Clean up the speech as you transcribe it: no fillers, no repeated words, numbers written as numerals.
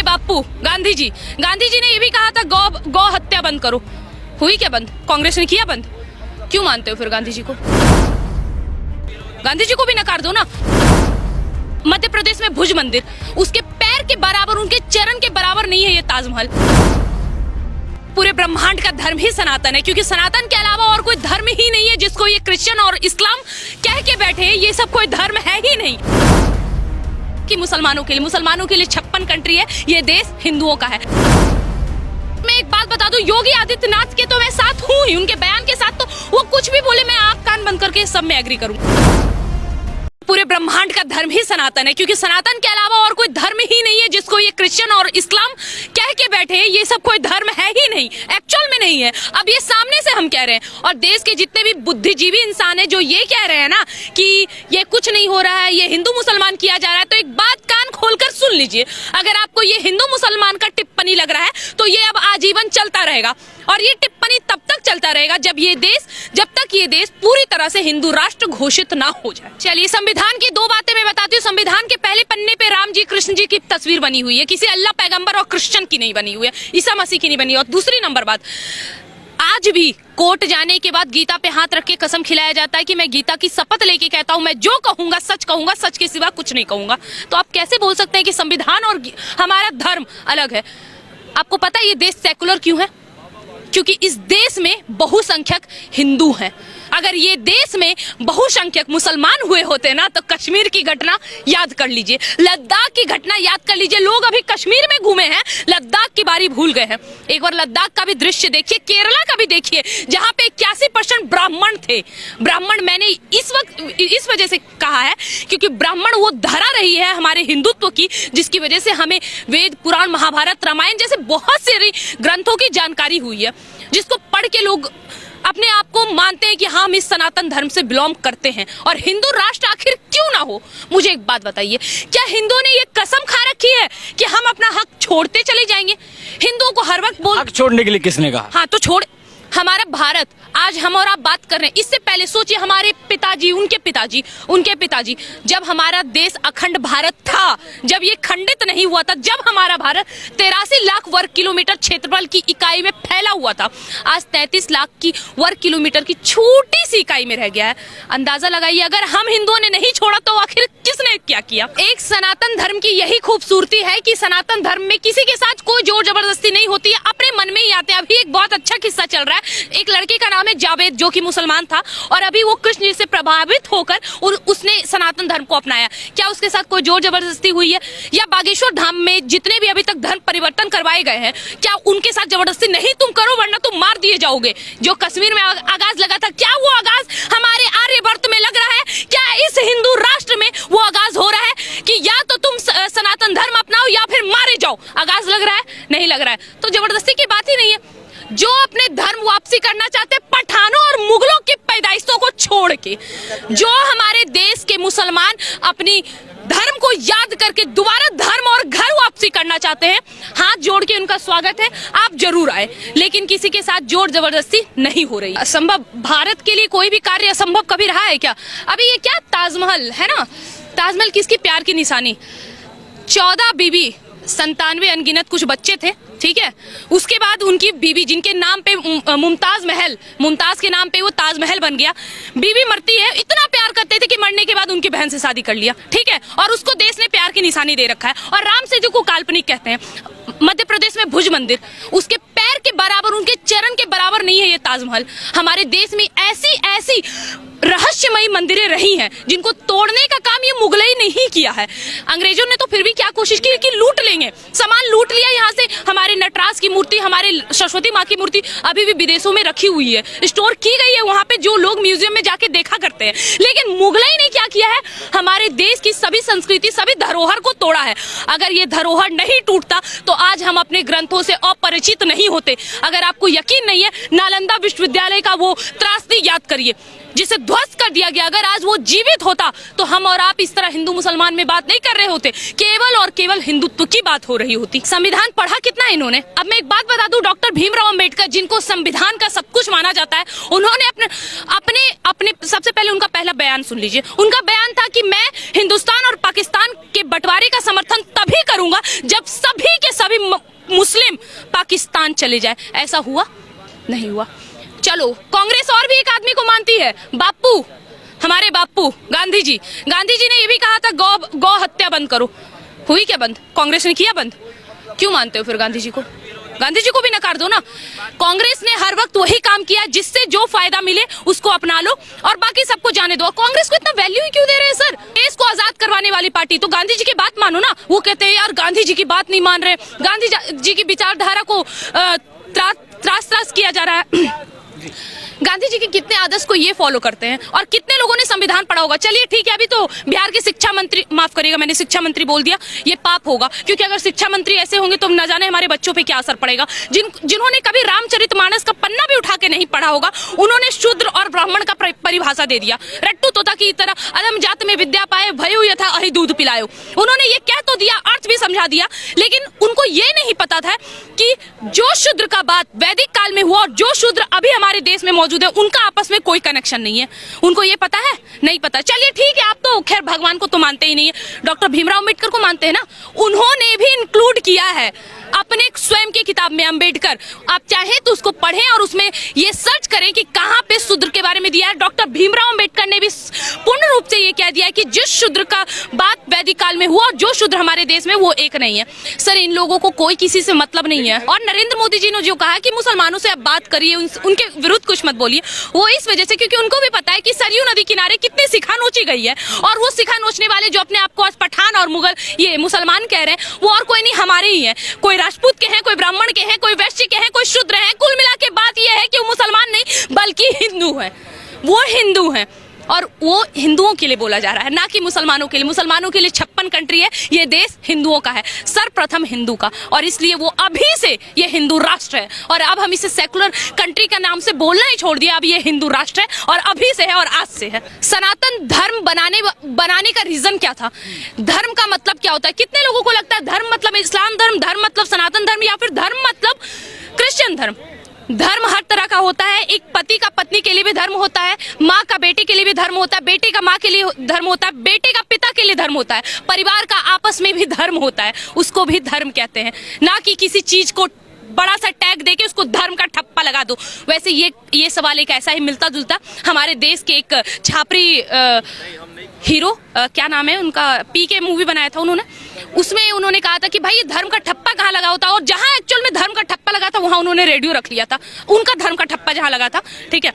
हमारे बापू गांधी जी ने ये भी कहा था गौ हत्या बंद करो। हुई क्या बंद? कांग्रेस ने किया बंद? क्यों मानते हो फिर गांधी जी को? गांधी जी को भी नकार दो ना। मध्य प्रदेश में भुज मंदिर, उसके पैर के बराबर, उनके चरण के बराबर नहीं है ये ताजमहल। पूरे ब्रह्मांड का धर्म ही सनातन है, क्योंकि सनातन के अलावा और कोई धर्म ही नहीं है जिसको ये क्रिश्चियन और इस्लाम कह के बैठे हैं। ये सब कोई धर्म है ही नहीं कि मुसलमानों के लिए 56 कंट्री है, ये देश हिंदुओं का है। मैं एक बात बता दूं, योगी आदित्यनाथ के तो मैं साथ हूं ही, उनके बयान के साथ, तो वो कुछ भी बोले मैं आंख कान बंद करके सब में एग्री करूं। पूरे ब्रह्मांड का धर्म ही सनातन है, क्योंकि सनातन के अलावा और कोई धर्म ही नहीं है जिसको ये क्रिश्चियन और इस्लाम कह के बैठे हैं। ये सब कोई धर्म है ही नहीं, एक्चुअल में नहीं है। अब ये सामने से हम कह रहे हैं, और देश के जितने भी बुद्धिजीवी इंसान है जो ये कह रहे हैं ना कि ये कुछ नहीं हो रहा है, ये हिंदू मुसलमान किया जा रहा है, तो एक बात कान खोलकर सुन लीजिए। अगर आपको ये हिंदू मुसलमान का टिप्पणी लग रहा है तो ये अब आजीवन चलता रहेगा, और ये टिप्पणी तब तक चलता रहेगा जब तक ये देश पूरी तरह से हिंदू राष्ट्र घोषित ना हो जाए। चलिए, संविधान की दो बातें मैं बताती हूँ। संविधान के पहले पन्ने पे राम जी कृष्ण जी की तस्वीर बनी हुई है, किसी अल्लाह पैगंबर और क्रिश्चियन की नहीं बनी हुई है, ईसा मसीह की नहीं बनी। और दूसरी नंबर बात, आज भी कोर्ट जाने के बाद गीता पे हाथ रख के कसम खिलाया जाता है कि मैं गीता की शपथ लेके कहता हूं, मैं जो कहूंगा, सच के सिवा कुछ नहीं कहूंगा। तो आप कैसे बोल सकते हैं कि संविधान और हमारा धर्म अलग है? आपको पता है ये देश सेकुलर क्यों है? क्योंकि इस देश में बहुसंख्यक हिंदू हैं। अगर ये देश में बहुसंख्यक मुसलमान हुए होते ना तो कश्मीर की घटना याद कर लीजिए, लद्दाख की घटना याद कर लीजिए। लोग अभी कश्मीर में घूमे हैं, लद्दाख की बारी भूल गए हैं। एक बार लद्दाख का भी दृश्य देखिए, केरला का भी देखिए, जहां पे 81% ब्राह्मण थे। ब्राह्मण मैंने इस वजह से कहा है क्योंकि ब्राह्मण वो धरा रही है हमारे हिंदुत्व की, जिसकी वजह से हमें वेद, पुराण, महाभारत, रामायण जैसे बहुत सारी ग्रंथों की जानकारी हुई है, जिसको पढ़ के लोग अपने आप को मानते हैं कि हम इस सनातन धर्म से बिलोंग करते हैं। और हिंदू राष्ट्र आखिर क्यों ना हो? मुझे एक बात बताइए, क्या हिंदुओं ने ये कसम खा रखी है कि हम अपना हक छोड़ते चले जाएंगे? हिंदुओं को हर वक्त हक छोड़ने के लिए किसने कहा? हाँ, तो छोड़। हमारा भारत, आज हम और आप बात कर रहे हैं, इससे पहले सोचिए हमारे पिताजी, उनके पिताजी, जब हमारा देश अखंड भारत था, जब ये खंडित नहीं हुआ था, जब हमारा भारत 83 लाख वर्ग किलोमीटर क्षेत्रफल की इकाई में फैला हुआ था, आज 33 लाख की वर्ग किलोमीटर की छोटी सी इकाई में रह गया है। अंदाजा लगाइए, अगर हम हिंदुओं ने नहीं छोड़ा तो आखिर किसने क्या किया? एक सनातन धर्म की यही खूबसूरती है कि सनातन धर्म में किसी के साथ कोई जोर जबरदस्ती नहीं होती है, अपने मन में ही आते हैं। अभी एक बहुत अच्छा किस्सा चल रहा है, एक लड़के का नाम है जावेद, जो कि मुसलमान था, और अभी वो कृष्ण जी से प्रभावित होकर उसने सनातन धर्म को अपनाया। क्या उसके साथ कोई जोर जबरदस्ती हुई है? या बागेश्वर धाम में जितने भी अभी तक धर्म परिवर्तन करवाए गए हैं, क्या उनके साथ जबरदस्ती नहीं तुम करो वरना तुम मार दिए जाओगे? जो कश्मीर में आगाज लगा था, क्या वो आगाज हमारे आर्यवर्त में लग रहा है? क्या इस हिंदू राष्ट्र में वो आगाज हो रहा है कि या तो तुम सनातन धर्म अपनाओ या फिर मारे जाओ? आगाज लग रहा है? नहीं लग रहा है। तो जबरदस्ती की बात ही नहीं है। जो अपने धर्म वापसी करना चाहते हैं, पठानों और मुगलों की पैदाइशों को छोड़ के, जो हमारे देश के मुसलमान अपनी धर्म को याद करके दोबारा धर्म और घर वापसी करना चाहते हैं, हाथ जोड़ के उनका स्वागत है, आप जरूर आए, लेकिन किसी के साथ जोर जबरदस्ती नहीं हो रही। असंभव, भारत के लिए कोई भी कार्य असंभव कभी रहा है क्या? अभी ये क्या ताजमहल है ना, ताजमहल किसकी प्यार की निशानी? 14 बीबी, 97 अनगिनत कुछ बच्चे थे, ठीक है। उसके बाद उनकी बीवी, जिनके नाम पे मुमताज के नाम पे वो ताजमहल बन गया, बीवी मरती है, इतना प्यार करते थे कि मरने के बाद उनकी बहन से शादी कर लिया, ठीक है, और उसको देश ने प्यार की निशानी दे रखा है। और राम सेतु को काल्पनिक कहते हैं। मध्य प्रदेश में भुज मंदिर, उसके पैर के बराबर, उनके चरण के बराबर नहीं है ये ताजमहल। हमारे देश में ऐसी रहस्यमयी मंदिरें रही हैं जिनको तोड़ने का काम ये मुगलों ने ही किया है। अंग्रेजों ने तो फिर भी क्या कोशिश की कि लूट लेंगे, सामान लूट लिया यहाँ से। हमारे नटराज की मूर्ति, हमारे सरस्वती माँ की मूर्ति अभी भी विदेशों में रखी हुई है, स्टोर की गई है वहाँ पे, जो लोग म्यूजियम में जाके देखा करते हैं। लेकिन मुगलों ने क्या किया है? हमारे देश की सभी संस्कृति, सभी धरोहर को तोड़ा है। अगर ये धरोहर नहीं टूटता तो आज हम अपने ग्रंथों से अपरिचित नहीं होते। अगर आपको यकीन नहीं है, नालंदा विश्वविद्यालय का वो त्रासदी याद करिए, जिसे ध्वस्त कर दिया गया। अगर आज वो जीवित होता तो हम और आप इस तरह हिंदू मुसलमान में बात नहीं कर रहे होते, केवल और केवल हिंदुत्व की बात हो रही होती। संविधान पढ़ा कितना इन्होंने? अब मैं एक बात बता दूं, डॉक्टर भीमराव अंबेडकर, जिनको संविधान का सब कुछ माना जाता है, उन्होंने अपने सबसे पहले उनका पहला बयान सुन लीजिए। उनका बयान था कि मैं हिंदुस्तान और पाकिस्तान के बंटवारे का समर्थन तभी करूंगा जब सभी के सभी मुस्लिम पाकिस्तान चले जाए। ऐसा हुआ नहीं हुआ। चलो कांग्रेस और भी एक आदमी को मानती है, बापू, हमारे बापू गांधी जी। गांधी जी ने ये भी कहा था गौ हत्या बंद करो। हुई क्या बंद? कांग्रेस ने किया बंद? क्यों मानते हो फिर गांधी जी को? गांधी जी को भी नकार दो ना। कांग्रेस ने हर वक्त वही काम किया जिससे जो फायदा मिले उसको अपना लो और बाकी सबको जाने दो। कांग्रेस को इतना वैल्यू ही क्यों दे रहे हैं सर? देश को आजाद करवाने वाली पार्टी, तो गांधी जी की बात मानो ना। वो कहते हैं यार गांधी जी की बात नहीं मान रहे, गांधी जी की विचारधारा को त्रास किया जा रहा है। गांधी जी के कितने आदर्श को ये फॉलो करते हैं और कितने लोगों ने संविधान पढ़ा होगा? चलिए ठीक है, अभी तो बिहार के शिक्षा मंत्री, माफ करिएगा मैंने शिक्षा मंत्री बोल दिया, ये पाप होगा, क्योंकि अगर शिक्षा मंत्री ऐसे होंगे तो न जाने हमारे बच्चों पे क्या असर पड़ेगा। जिन्होंने कभी रामचरितमानस का पन्ना भी उठा के नहीं पढ़ा होगा, उन्होंने शूद्र और ब्राह्मण का परिभाषा दे दिया। रट्टू तोता की तरह अदम जात में विद्या पाए, भयो यथा अहि दूध पिलायो। उन्होंने ये कह तो दिया, अर्थ भी समझा दिया, लेकिन उनको ये नहीं पता था कि जो शूद्र का बात वैदिक काल में हुआ और जो शूद्र अभी हमारे देश में मौजूद है, उनका आपस में कोई कनेक्शन नहीं है। उनको ये पता है? नहीं पता। चलिए ठीक है, आप तो खैर भगवान को तो मानते ही नहीं है, डॉक्टर भीमराव अंबेडकर को मानते हैं ना। उन्होंने भी इंक्लूड किया है अपने स्वयं की किताब में अंबेडकर। आप चाहे तो उसको पढ़ें और उसमें ये सर्च करें कि कहां पे शूद्र के बारे में दिया है। डॉक्टर भीमराव अंबेडकर ने भी पूर्ण रूप से ये कह दिया है कि जिस शूद्र का बात वैदिक काल में हुआ और जो शूद्र हमारे देश में, वो एक नहीं है। सर इन लोगों को कोई किसी से मतलब नहीं है। और नरेंद्र मोदी जी ने जो कहा कि मुसलमानों से आप बात करिए, उनके विरुद्ध कुछ मत बोलिए, वो इस वजह से क्योंकि उनको भी पता है कि सरयू नदी किनारे कितनी सिखा नोची गई है, और वो सिखा नोचने वाले जो अपने आप को आज पठान और मुगल ये मुसलमान कह रहे हैं, वो और कोई नहीं, हमारे ही है। कोई राजपूत के हैं, कोई ब्राह्मण के हैं, कोई वैश्य के हैं, कोई शूद्र हैं। कुल मिला के बात यह है कि वो मुसलमान नहीं बल्कि हिंदू है। वो हिंदू हैं और वो हिंदुओं के लिए बोला जा रहा है, ना कि मुसलमानों के लिए। मुसलमानों के लिए 56 कंट्री है, ये देश हिंदुओं का है, सर्वप्रथम हिंदू का, और इसलिए वो अभी से ये हिंदू राष्ट्र है। और अब हम इसे सेकुलर कंट्री का नाम से बोलना ही छोड़ दिया, अब ये हिंदू राष्ट्र है और अभी से है और आज से है। सनातन धर्म बनाने का रीजन क्या था? धर्म का मतलब क्या होता है? कितने लोगों को लगता है धर्म मतलब इस्लाम धर्म, धर्म मतलब सनातन धर्म, या फिर धर्म मतलब क्रिश्चियन धर्म? धर्म हर तरह का होता है। एक पति का पत्नी के लिए भी धर्म होता है, माँ का बेटे के लिए भी धर्म होता है, बेटे का माँ के लिए धर्म होता है, बेटे का पिता के लिए धर्म होता है, परिवार का आपस में भी धर्म होता है, उसको भी धर्म कहते हैं। ना कि किसी चीज को बड़ा सा टैग देके उसको धर्म का ठप्पा लगा दो। वैसे ये सवाल एक ऐसा ही मिलता जुलता हमारे देश के एक छापरी हीरो, क्या नाम है उनका, पीके मूवी बनाया था उन्होंने, उसमें उन्होंने कहा था कि भाई ये धर्म का ठप्पा कहाँ लगा होता, और जहां एक्चुअल में धर्म का ठप्पा लगा था वहां उन्होंने रेडियो रख लिया था, उनका धर्म का ठप्पा जहां लगा था। ठीक है।